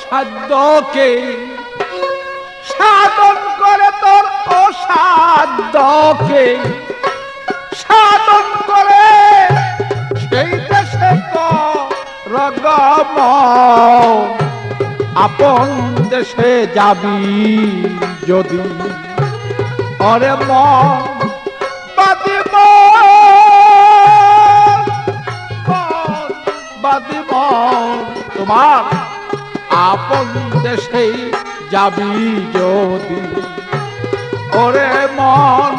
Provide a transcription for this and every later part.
অসাধ্যকে সাধন করে, তোর অসাধ্যকে সাধন করে সেই দেশে রগম আপন দেশে যাবি যদি অরে মন বাদিব বাদিব তোমার আপন দেশে যাবি যদি ওরে মন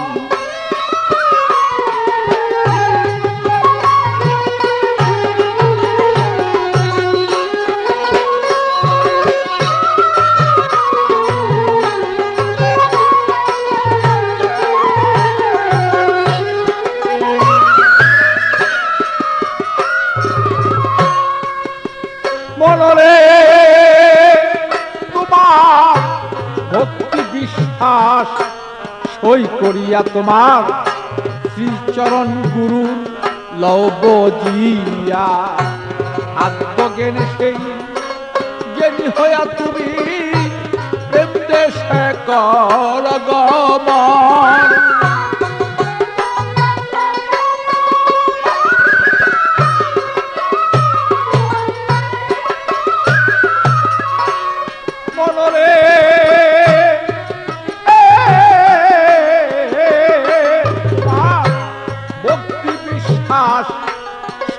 মনরে তোমার ভক্তি বিশ্বাস সই করিয়া তোমার শ্রীচরণ গুরু লব জিয়া আত্মজ্ঞানে সেই জ্ঞানী হইয়া তুমি প্রেম দেশে কর গমন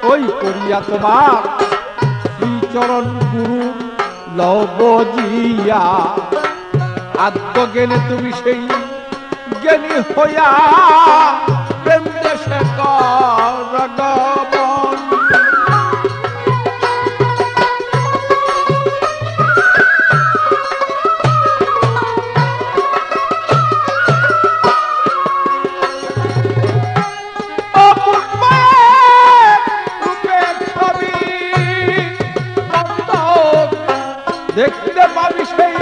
সই করিয়া তোমার শ্রীচরণ গুরু লব জিয়া আত্মজ্ঞানে তুমি সেই জ্ঞানী হইয়া প্রেম দেশে কর গমন দেখতে পাবি সেই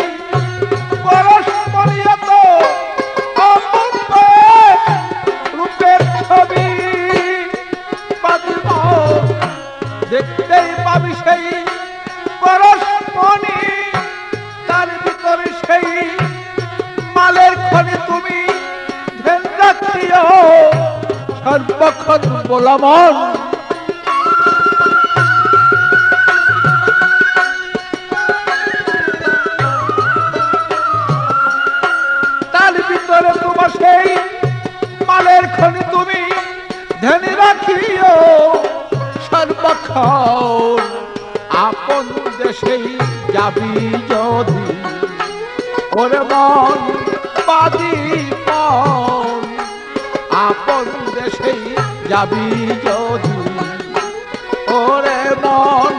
পরস্পরিয়া তো রূপের ছবি দেখতেই পাবি সেই পরস্পরি তার ভিতরে সেই মালের খনি তুমি ধ্যান রাখিও সর্বক্ষণ বলমন তোমার সেই মালের খনি তুমি ধ্যানে রাখিও সর্বক্ষণ আপন দেশে যাবি যদি ওরে মন বাদি মন আপন দেশে যাবি যদি ওরে মন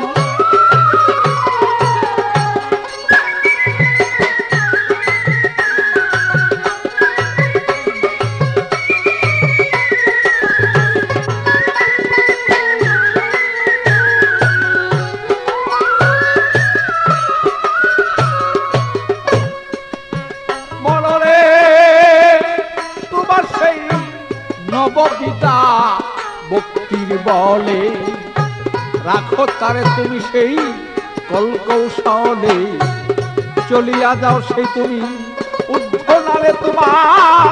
নববিতা ভক্তির বলে রাখো তারে তুমি সেই কলকৌশলে চলিয়া যাও সেই তুমি উদ্ধনারে তোমার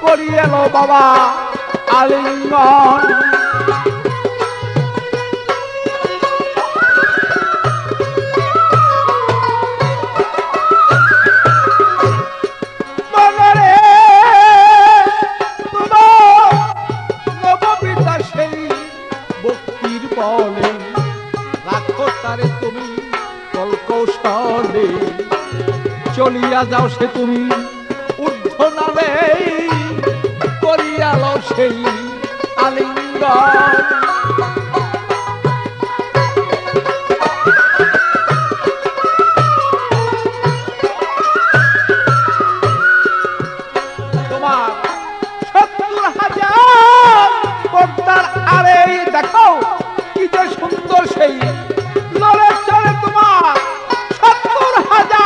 করিয়ে লো বাবা আলিঙ্গন রাখো তারে তুমি কলকৌশলে চলিয়া যাও সে তুমি ঊর্ধ্ব নামে করিয়া লও সেই আলিঙ্গন তোমার ৭০,০০০ পর্দার আরে দেখো কি যে সুন্দর সেই লড়ে চলে তোমার ৭০,০০০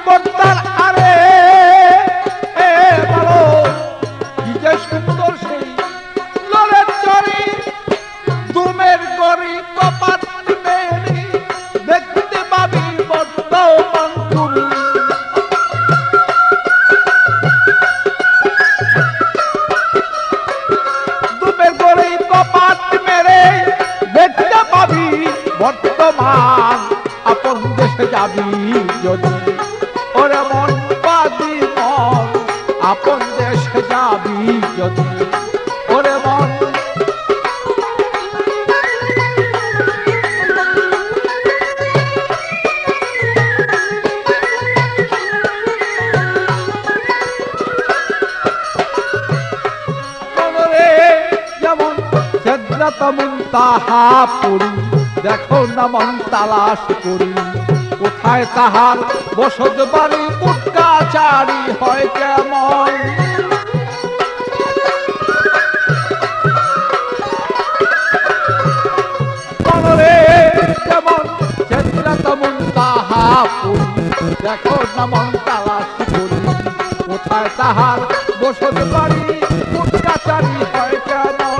পর্দার আরে বলো কি যে সুন্দর সেই আপন দেশে যাবি যদি ওরে মন যেমন সিদরাত মুনতাহা পুরী দেখো না মন তালাশ করি কোথায় তাহার বসত বাড়ি উটকাচারি হয় কেমন যেমন সিদরাত মুনতাহা পুরী দেখো না মন তালাশ করি কোথায় তাহার বসত বাড়ি উটকাচারি হয় কেমন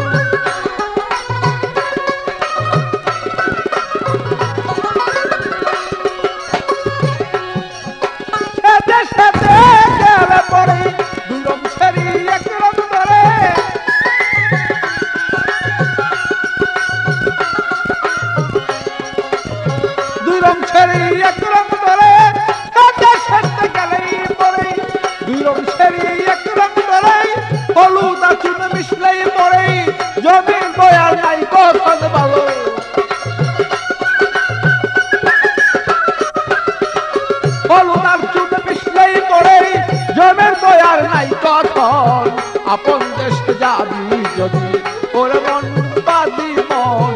আপন দেশে যাবি যদি ওর মন বাদি মন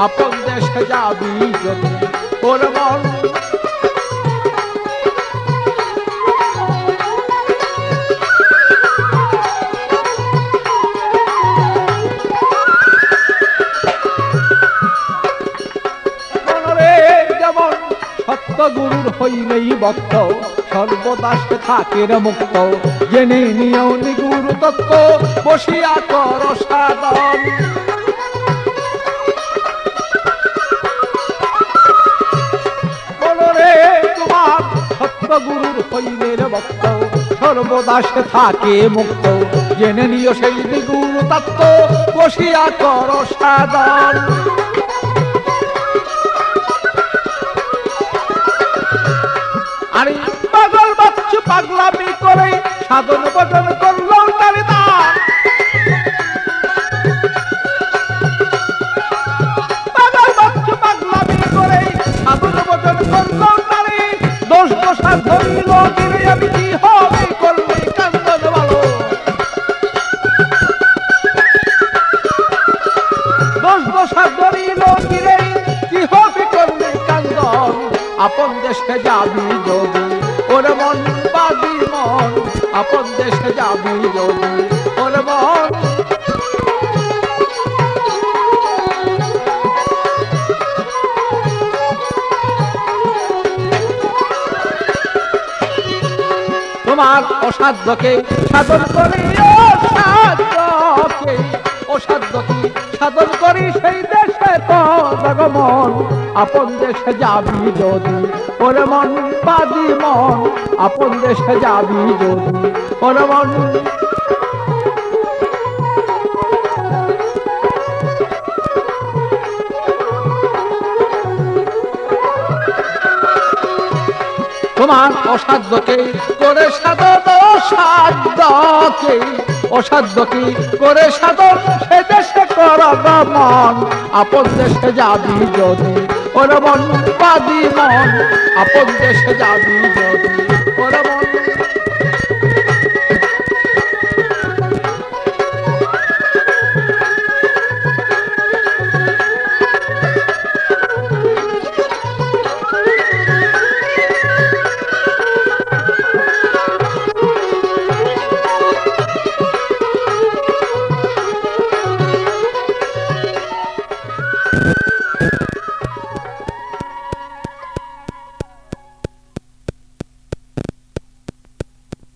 আপন দেশে যাবি যদি ওর মন যেমন সত্য গুরুর হইলেই ভক্ত সর্বদা সে থাকে মুক্ত জেনে নিয়েও নিগুরু তত্ত্ব বসিয়া কর সাধন বলরে তোমার সত্য গুরুর হইলে ভক্ত সর্বদা সে থাকে মুক্ত জেনে নিও সেই নিগুরু তত্ত্ব বসিয়া কর সাধন আরে পাগল বাচ্চু পাগলামি করে সাধন ভজন করলো তারি দান পাগল বাচ্চু পাগলামি করে সাধন ভজন করলো তারি দোষ দোষা ধরিল গিরে আমি কি হবে করলে কান্দন ভালো দোষ দোষা ধরিল গিরে কি হবে করলে কান্দন আপন দেশে যাবি যদি ওর মন বাদি মন আপন দেশে যাবি যদি ওর মন তোমার অসাধ্যকে সাধন করি অসাধ্যকে সাধন করি সেই দেশে তো জগমন আপন দেশে যাবি যদি ওর মন বাদি মন আপন দেশে যাবি যদি ওর মন তোমার অসাধ্যকে করে সাধন অসাধ্যকে করে সাধন সে দেশে কর মন আপন দেশে যাবি যদি ওর মন বাদি মন আপন দেশে যাবি যদি ওর